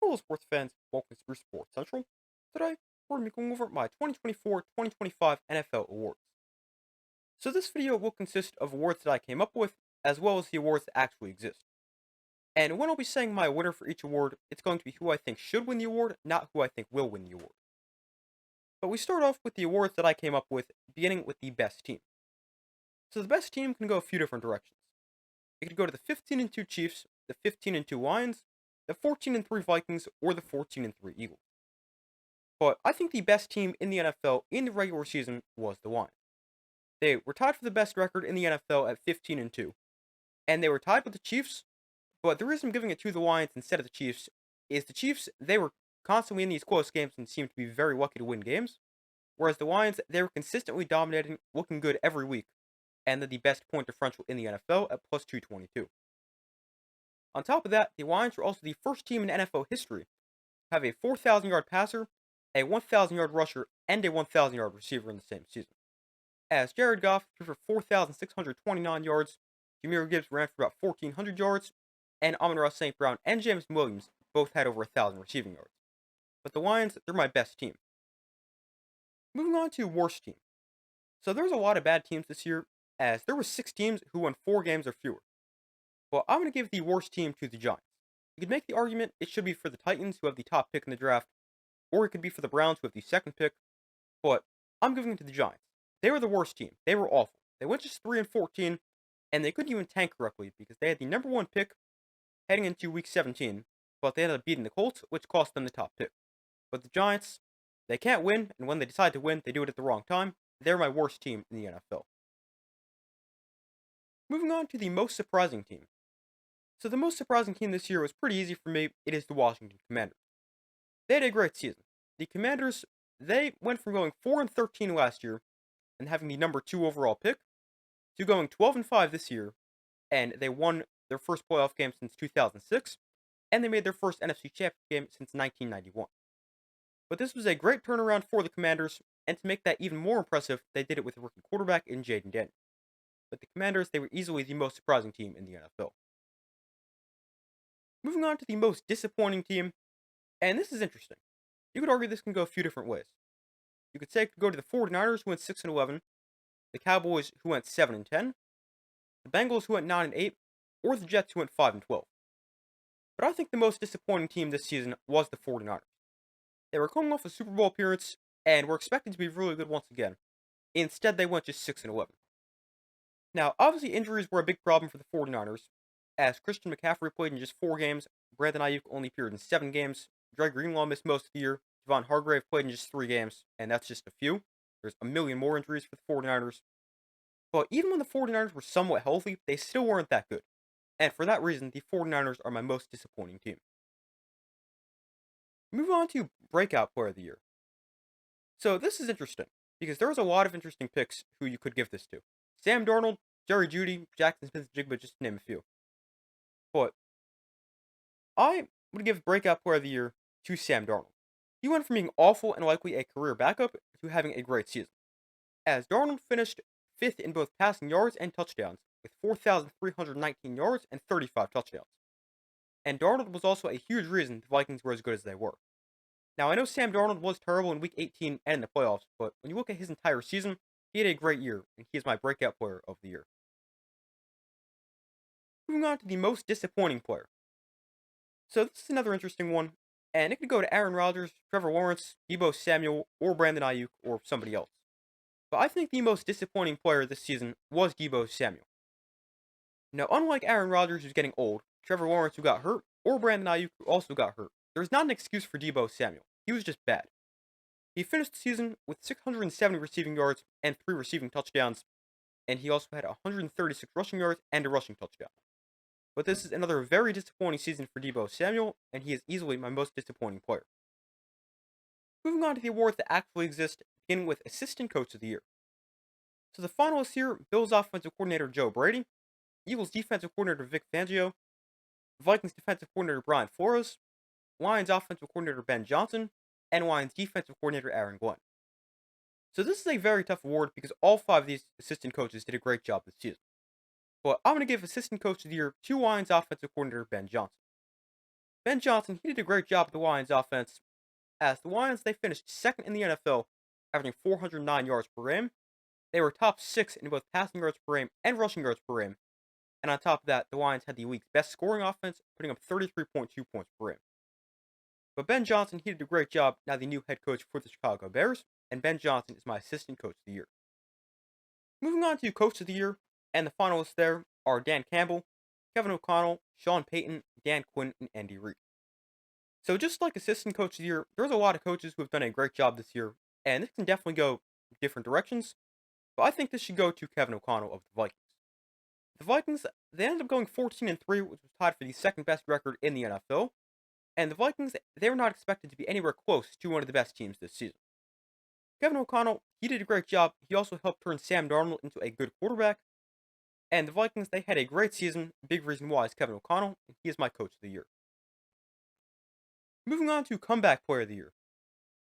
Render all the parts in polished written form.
Hello, sports fans. Welcome to Spruce Sports Central. Today, we're going to be going over my 2024-2025 NFL awards. So this video will consist of awards that I came up with, as well as the awards that actually exist. And when I'll be saying my winner for each award, it's going to be who I think should win the award, not who I think will win the award. But we start off with the awards that I came up with, beginning with the best team. So the best team can go a few different directions. It could go to the 15-2 Chiefs, the 15-2 Lions, the 14-3 Vikings, or the 14-3 Eagles. But I think the best team in the NFL in the regular season was the Lions. They were tied for the best record in the NFL at 15-2, and they were tied with the Chiefs. But the reason I'm giving it to the Lions instead of the Chiefs is the Chiefs, they were constantly in these close games and seemed to be very lucky to win games, whereas the Lions, they were consistently dominating, looking good every week, and they're the best point differential in the NFL at plus 222. On top of that, the Lions were also the first team in NFL history to have a 4,000-yard passer, a 1,000-yard rusher, and a 1,000-yard receiver in the same season. As Jared Goff threw for 4,629 yards, Jahmyr Gibbs ran for about 1,400 yards, and Amon-Ra St. Brown and James Williams both had over 1,000 receiving yards. But the Lions, they're my best team. Moving on to worst team. So there's a lot of bad teams this year, as there were 6 teams who won 4 games or fewer. Well, I'm going to give the worst team to the Giants. You could make the argument it should be for the Titans, who have the top pick in the draft, or it could be for the Browns, who have the second pick, but I'm giving it to the Giants. They were the worst team. They were awful. They went just 3-14, and they couldn't even tank correctly because they had the number 1 pick heading into Week 17, but they ended up beating the Colts, which cost them the top pick. But the Giants, they can't win, and when they decide to win, they do it at the wrong time. They're my worst team in the NFL. Moving on to the most surprising team. So the most surprising team this year was pretty easy for me. It is the Washington Commanders. They had a great season. The Commanders, they went from going 4-13 last year and having the number 2 overall pick to going 12-5 this year, and they won their first playoff game since 2006, and they made their first NFC Championship game since 1991. But this was a great turnaround for the Commanders, and to make that even more impressive, they did it with a rookie quarterback in Jaden Daniels. But the Commanders, they were easily the most surprising team in the NFL. Moving on to the most disappointing team, and this is interesting. You could argue this can go a few different ways. You could say it could go to the 49ers, who went 6-11, the Cowboys, who went 7-10, the Bengals, who went 9-8, or the Jets, who went 5-12. But I think the most disappointing team this season was the 49ers. They were coming off a Super Bowl appearance and were expected to be really good once again. Instead, they went just 6-11. Now, obviously, injuries were a big problem for the 49ers, as Christian McCaffrey played in just 4 games, Brandon Ayuk only appeared in 7 games, Dre Greenlaw missed most of the year, Javon Hargrave played in just 3 games, and that's just a few. There's a million more injuries for the 49ers. But even when the 49ers were somewhat healthy, they still weren't that good. And for that reason, the 49ers are my most disappointing team. Move on to Breakout Player of the Year. So this is interesting, because there's a lot of interesting picks who you could give this to. Sam Darnold, Jerry Jeudy, Jackson Smith-Njigba, just to name a few. But I would give Breakout Player of the Year to Sam Darnold. He went from being awful and likely a career backup to having a great season, as Darnold finished 5th in both passing yards and touchdowns, with 4,319 yards and 35 touchdowns. And Darnold was also a huge reason the Vikings were as good as they were. Now, I know Sam Darnold was terrible in Week 18 and in the playoffs, but when you look at his entire season, he had a great year, and he is my Breakout Player of the Year. Moving on to the most disappointing player. So this is another interesting one, and it could go to Aaron Rodgers, Trevor Lawrence, Deebo Samuel, or Brandon Ayuk, or somebody else. But I think the most disappointing player this season was Deebo Samuel. Now, unlike Aaron Rodgers, who's getting old, Trevor Lawrence, who got hurt, or Brandon Ayuk, who also got hurt, there's not an excuse for Deebo Samuel. He was just bad. He finished the season with 670 receiving yards and 3 receiving touchdowns, and he also had 136 rushing yards and a rushing touchdown. But this is another very disappointing season for Deebo Samuel, and he is easily my most disappointing player. Moving on to the awards that actually exist, beginning with Assistant Coach of the Year. So the finalists here, Bills offensive coordinator Joe Brady, Eagles defensive coordinator Vic Fangio, Vikings defensive coordinator Brian Flores, Lions offensive coordinator Ben Johnson, and Lions defensive coordinator Aaron Glenn. So this is a very tough award because all 5 of these assistant coaches did a great job this season. But I'm going to give Assistant Coach of the Year to Lions offensive coordinator Ben Johnson. Ben Johnson, he did a great job with the Lions offense, as the Lions, they finished second in the NFL, averaging 409 yards per game. They were top 6 in both passing yards per game and rushing yards per game. And on top of that, the Lions had the league's best scoring offense, putting up 33.2 points per game. But Ben Johnson, he did a great job, now the new head coach for the Chicago Bears, and Ben Johnson is my assistant coach of the year. Moving on to coach of the year, and the finalists there are Dan Campbell, Kevin O'Connell, Sean Payton, Dan Quinn, and Andy Reid. So just like assistant coach of the year, there's a lot of coaches who have done a great job this year, and this can definitely go different directions, but I think this should go to Kevin O'Connell of the Vikings. The Vikings, they ended up going 14-3, which was tied for the second best record in the NFL, and the Vikings, they were not expected to be anywhere close to one of the best teams this season. Kevin O'Connell, he did a great job. He also helped turn Sam Darnold into a good quarterback, and the Vikings, they had a great season. Big reason why is Kevin O'Connell, and he is my coach of the year. Moving on to comeback player of the year.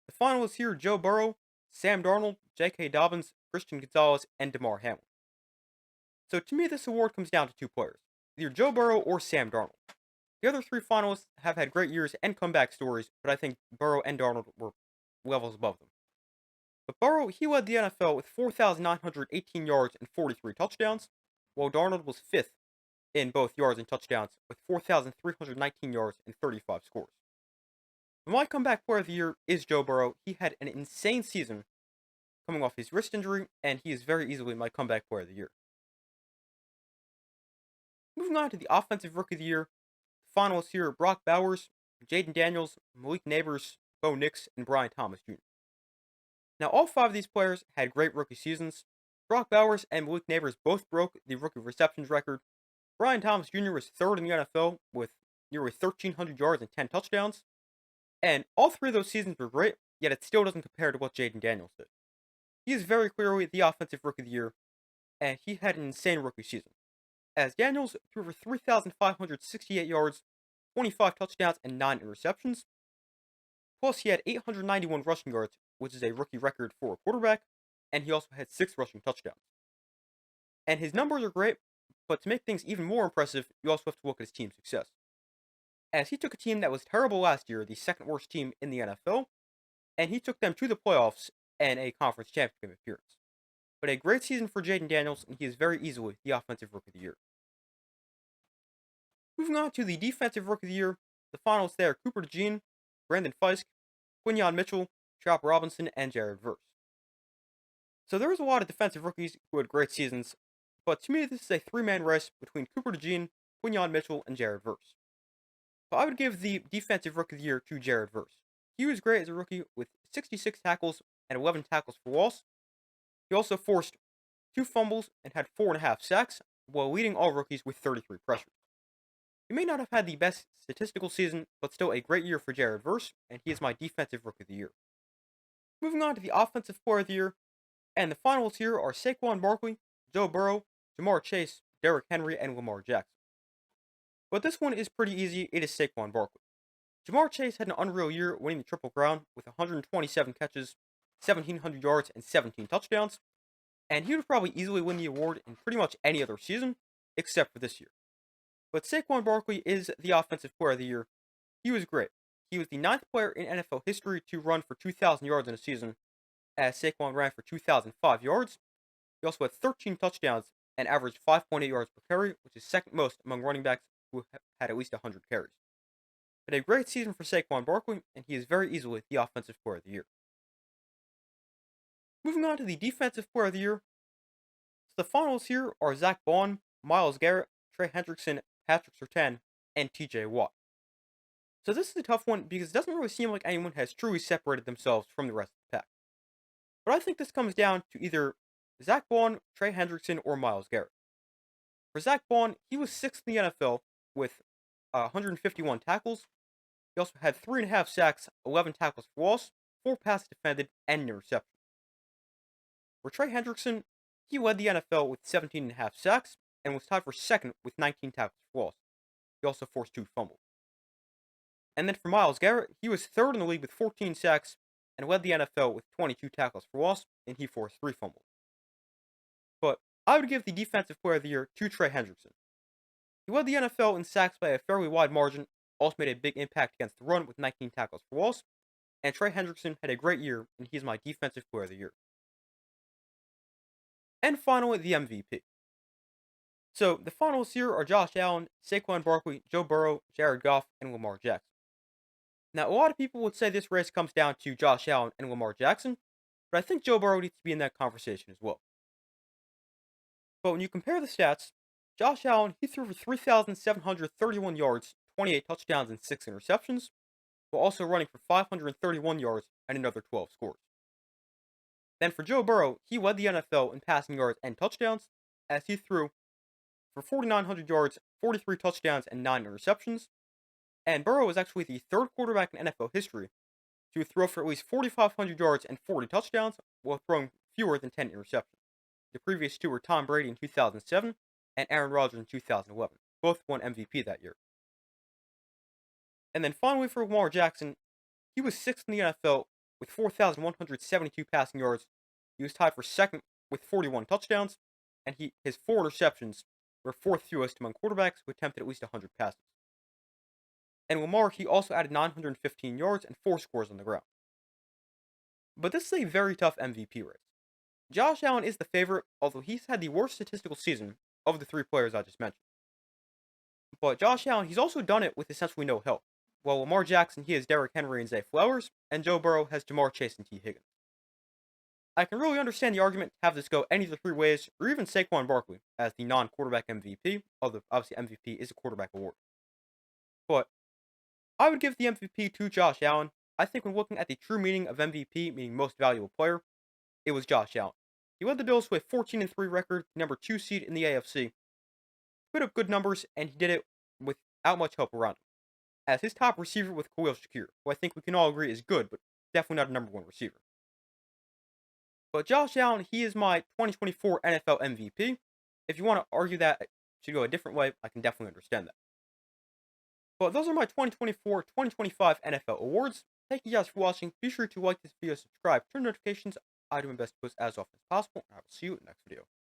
The finalists here: Joe Burrow, Sam Darnold, J.K. Dobbins, Christian Gonzalez, and Damar Hamlin. So to me, this award comes down to two players, either Joe Burrow or Sam Darnold. The other three finalists have had great years and comeback stories, but I think Burrow and Darnold were levels above them. But Burrow, he led the NFL with 4,918 yards and 43 touchdowns, while Darnold was fifth in both yards and touchdowns with 4,319 yards and 35 scores. My comeback player of the year is Joe Burrow. He had an insane season coming off his wrist injury, and he is very easily my comeback player of the year. Moving on to the offensive rookie of the year, the finalists here are Brock Bowers, Jaden Daniels, Malik Nabers, Bo Nix, and Brian Thomas Jr. Now, all five of these players had great rookie seasons. Brock Bowers and Malik Nabers both broke the rookie receptions record. Brian Thomas Jr. was third in the NFL with nearly 1,300 yards and 10 touchdowns. And all three of those seasons were great, yet it still doesn't compare to what Jaden Daniels did. He is very clearly the offensive rookie of the year, and he had an insane rookie season, as Daniels threw for 3,568 yards, 25 touchdowns, and 9 interceptions. Plus, he had 891 rushing yards, which is a rookie record for a quarterback, and he also had 6 rushing touchdowns. And his numbers are great, but to make things even more impressive, you also have to look at his team's success, as he took a team that was terrible last year, the second worst team in the NFL, and he took them to the playoffs and a conference championship appearance. But a great season for Jaden Daniels, and he is very easily the offensive rookie of the year. Moving on to the defensive rookie of the year, the finals there: Cooper DeJean, Brandon Fisk, Quinyon Mitchell, Chop Robinson, and Jared Verse. So there was a lot of defensive rookies who had great seasons, but to me this is a three-man race between Cooper DeJean, Quinyon Mitchell, and Jared Verse. But I would give the defensive rookie of the year to Jared Verse. He was great as a rookie with 66 tackles and 11 tackles for loss. He also forced 2 fumbles and had 4.5 sacks, while leading all rookies with 33 pressures. He may not have had the best statistical season, but still a great year for Jared Verse, and he is my defensive rookie of the year. Moving on to the offensive player of the year, and the finals here are Saquon Barkley, Joe Burrow, Ja'Marr Chase, Derrick Henry, and Lamar Jackson. But this one is pretty easy. It is Saquon Barkley. Ja'Marr Chase had an unreal year, winning the Triple Crown with 127 catches, 1,700 yards, and 17 touchdowns, and he would probably easily win the award in pretty much any other season, except for this year. But Saquon Barkley is the offensive player of the year. He was great. He was the 9th player in NFL history to run for 2,000 yards in a season, as Saquon ran for 2,005 yards. He also had 13 touchdowns and averaged 5.8 yards per carry, which is second most among running backs who had at least 100 carries. But a great season for Saquon Barkley, and he is very easily the offensive player of the year. Moving on to the defensive player of the year, so the finals here are Zach Bond, Myles Garrett, Trey Hendrickson, Patrick Surtain, and TJ Watt. So this is a tough one because it doesn't really seem like anyone has truly separated themselves from the rest of the pack. But I think this comes down to either Zach Bond, Trey Hendrickson, or Myles Garrett. For Zach Bond, he was 6th in the NFL with 151 tackles. He also had 3.5 sacks, 11 tackles for loss, 4 passes defended, and an interception. For Trey Hendrickson, he led the NFL with 17.5 sacks and was tied for second with 19 tackles for loss. He also forced 2 fumbles. And then for Myles Garrett, he was 3rd in the league with 14 sacks and led the NFL with 22 tackles for loss, and he forced 3 fumbles. But I would give the defensive player of the year to Trey Hendrickson. He led the NFL in sacks by a fairly wide margin, also made a big impact against the run with 19 tackles for loss, and Trey Hendrickson had a great year, and he's my Defensive Player of the Year. And finally, the MVP. So, the finalists here are Josh Allen, Saquon Barkley, Joe Burrow, Jared Goff, and Lamar Jackson. Now, a lot of people would say this race comes down to Josh Allen and Lamar Jackson, but I think Joe Burrow needs to be in that conversation as well. But when you compare the stats, Josh Allen, he threw for 3,731 yards, 28 touchdowns, and 6 interceptions, while also running for 531 yards and another 12 scores. Then for Joe Burrow, he led the NFL in passing yards and touchdowns, as he threw for 4,900 yards, 43 touchdowns, and 9 interceptions. And Burrow is actually the third quarterback in NFL history to throw for at least 4,500 yards and 40 touchdowns while throwing fewer than 10 interceptions. The previous two were Tom Brady in 2007 and Aaron Rodgers in 2011. Both won MVP that year. And then finally for Lamar Jackson, he was sixth in the NFL with 4,172 passing yards. He was tied for second with 41 touchdowns, and his 4 interceptions were fourth fewest among quarterbacks who attempted at least 100 passes. And Lamar, he also added 915 yards and 4 scores on the ground. But this is a very tough MVP race. Josh Allen is the favorite, although he's had the worst statistical season of the 3 players I just mentioned. But Josh Allen, he's also done it with essentially no help, while Lamar Jackson, he has Derrick Henry and Zay Flowers, and Joe Burrow has Jamar Chase and T. Higgins. I can really understand the argument to have this go any of the 3 ways, or even Saquon Barkley as the non-quarterback MVP, although obviously MVP is a quarterback award. But I would give the MVP to Josh Allen. I think when looking at the true meaning of MVP, meaning most valuable player, it was Josh Allen. He led the Bills to a 14-3 record, number 2 seed in the AFC. Put up good numbers, and he did it without much help around him. As his top receiver with Khalil Shakir, who I think we can all agree is good, but definitely not a number 1 receiver. But Josh Allen, he is my 2024 NFL MVP. If you want to argue that it should go a different way, I can definitely understand that. But those are my 2024-2025 NFL awards. Thank you guys for watching. Be sure to like this video, subscribe, turn notifications. I do my best to post as often as possible, and I will see you in the next video.